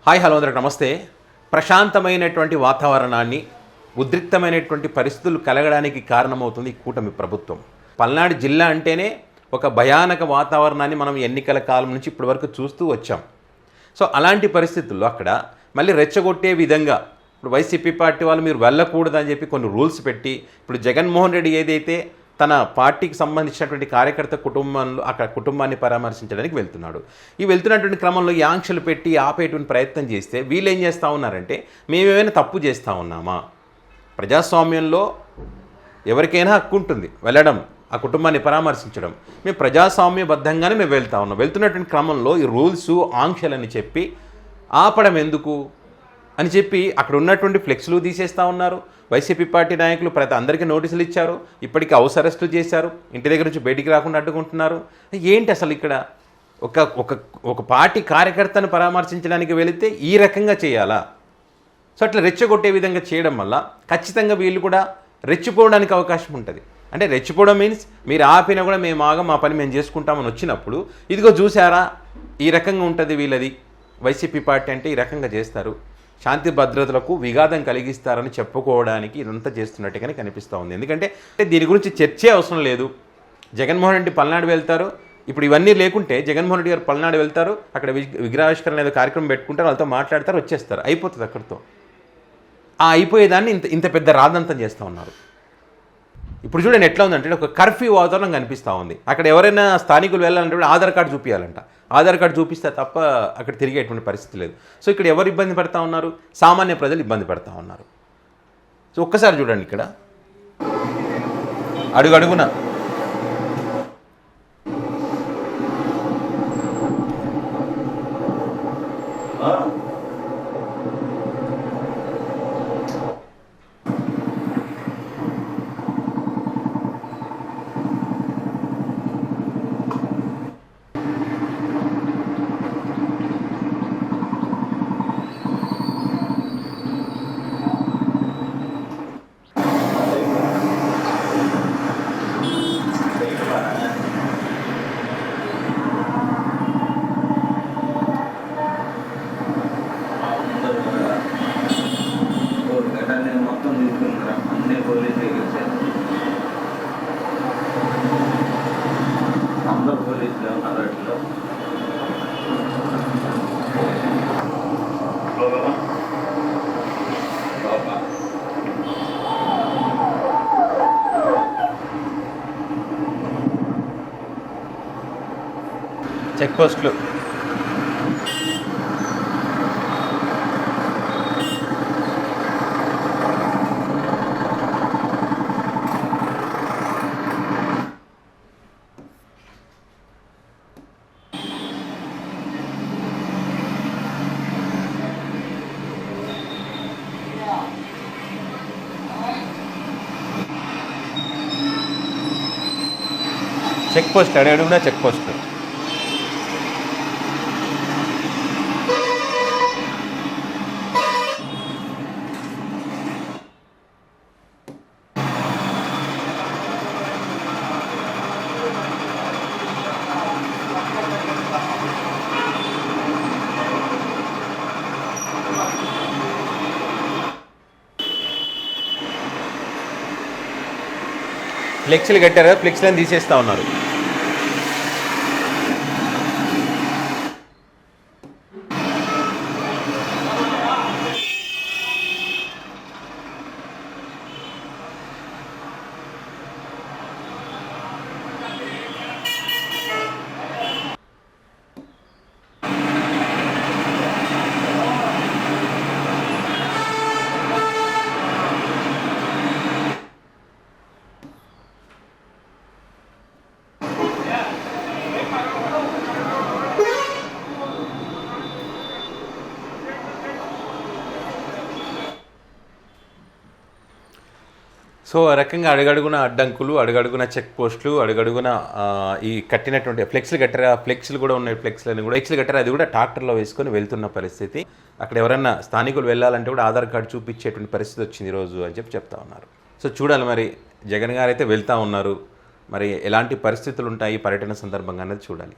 Hi hello అందరికి నమస్తే. ప్రశాంతమైనటువంటి వాతావరణాన్ని ఉద్రిక్తమైనటువంటి పరిస్థితులు కలగడానికి కారణమవుతుంది ఈ కూటమి ప్రభుత్వం. పల్నాడు జిల్లా అంటేనే ఒక భయానక వాతావరణాన్ని మనం ఎన్నికల కాలం నుంచి ఇప్పటి వరకు చూస్తూ వచ్చాం. సో అలాంటి పరిస్థితుల్లో అక్కడ మళ్ళీ రెచ్చగొట్టే విధంగా ఇప్పుడు వైసీపీ పార్టీ వాళ్ళు మీరు వెళ్ళకూడదని చెప్పి కొన్ని రూల్స్ పెట్టి ఇప్పుడు జగన్మోహన్ రెడ్డి ఏదైతే తన పార్టీకి సంబంధించినటువంటి కార్యకర్త కుటుంబంలో అక్కడ కుటుంబాన్ని పరామర్శించడానికి వెళ్తున్నాడు. ఈ వెళ్తున్నటువంటి క్రమంలో ఈ ఆంక్షలు పెట్టి ఆపేటువంటి ప్రయత్నం చేస్తే వీళ్ళు ఏం చేస్తూ ఉన్నారంటే మేమేమైనా తప్పు చేస్తూ ఉన్నామా? ప్రజాస్వామ్యంలో ఎవరికైనా హక్కు ఉంటుంది వెళ్ళడం, ఆ కుటుంబాన్ని పరామర్శించడం. మేము ప్రజాస్వామ్యబద్ధంగానే మేము వెళ్తూ ఉన్నాం. వెళ్తున్నటువంటి క్రమంలో ఈ రూల్స్ ఆంక్షలని చెప్పి ఆపడం ఎందుకు అని చెప్పి అక్కడ ఉన్నటువంటి ఫ్లెక్స్లు తీసేస్తూ ఉన్నారు. వైసీపీ పార్టీ నాయకులు అందరికీ నోటీసులు ఇచ్చారు, ఇప్పటికీ హౌస్ అరెస్టులు చేశారు, ఇంటి దగ్గర నుంచి బయటికి రాకుండా అడ్డుకుంటున్నారు. ఏంటి అసలు ఇక్కడ ఒక పార్టీ కార్యకర్తను పరామర్శించడానికి వెళితే ఈ రకంగా చేయాలా? సో అట్లా రెచ్చగొట్టే విధంగా చేయడం వల్ల ఖచ్చితంగా వీళ్ళు కూడా రెచ్చిపోవడానికి అవకాశం ఉంటుంది. అంటే రెచ్చిపోవడం మీన్స్ మీరు ఆపినా కూడా మేము ఆగా మా పని మేము చేసుకుంటామని వచ్చినప్పుడు ఇదిగో చూసారా ఈ రకంగా ఉంటుంది వీళ్ళది. వైసీపీ పార్టీ అంటే ఈ రకంగా చేస్తారు, శాంతి భద్రతలకు విఘాతం కలిగిస్తారని చెప్పుకోవడానికి ఇదంతా చేస్తున్నట్టుగానే కనిపిస్తూ ఉంది. ఎందుకంటే దీని గురించి చర్చే అవసరం లేదు. జగన్మోహన్ రెడ్డి పల్నాడు వెళ్తారు. ఇప్పుడు ఇవన్నీ లేకుంటే జగన్మోహన్ రెడ్డి గారు పల్నాడు వెళ్తారు, అక్కడ విగ్రహావిష్కరణ అనేది కార్యక్రమం పెట్టుకుంటారు, వాళ్ళతో మాట్లాడతారు, వచ్చేస్తారు, అయిపోతుంది అక్కడితో. ఆ అయిపోయేదాన్ని ఇంత పెద్ద రాదంతం చేస్తూ ఉన్నారు. ఇప్పుడు చూడండి ఎట్లా ఉందంటే ఒక కర్ఫ్యూ వాతావరణం కనిపిస్తూ ఉంది. అక్కడ ఎవరైనా స్థానికులు వెళ్ళాలంటే ఆధార్ కార్డు చూపించాలంట. ఆధార్ కార్డు చూపిస్తే తప్ప అక్కడ తిరిగేటువంటి పరిస్థితి లేదు. సో ఇక్కడ ఎవరు ఇబ్బంది పడుతూ ఉన్నారు? సామాన్య ప్రజలు ఇబ్బంది పడుతూ ఉన్నారు. సో ఒక్కసారి చూడండి ఇక్కడ అడుగడుగున చెక్ పోస్టులు అడుగునా చెక్ పోస్టులు. ఫ్లెక్స్లు కట్టారు, ఫ్లెక్స్లను తీసేస్తూ ఉన్నారు. సో ఆ రకంగా అడుగడుగున అడ్డంకులు, అడుగడుగున చెక్ పోస్టులు, అడుగడుగున ఈ కట్టినటువంటి ఫ్లెక్స్లు కట్టారు. ఆ ఫ్లెక్స్లు కూడా ఉన్నాయి, ఫ్లెక్స్లు కట్టారు, అది కూడా ట్రాక్టర్లో వేసుకొని వెళ్తున్న పరిస్థితి. అక్కడ ఎవరైనా స్థానికులు వెళ్ళాలంటే కూడా ఆధార్ కార్డు చూపించేటువంటి పరిస్థితి వచ్చింది ఈరోజు అని చెప్తా ఉన్నారు. సో చూడాలి మరి జగన్ గారు అయితే వెళ్తూ ఉన్నారు, మరి ఎలాంటి పరిస్థితులు ఉంటాయి పర్యటన సందర్భంగా అనేది చూడాలి.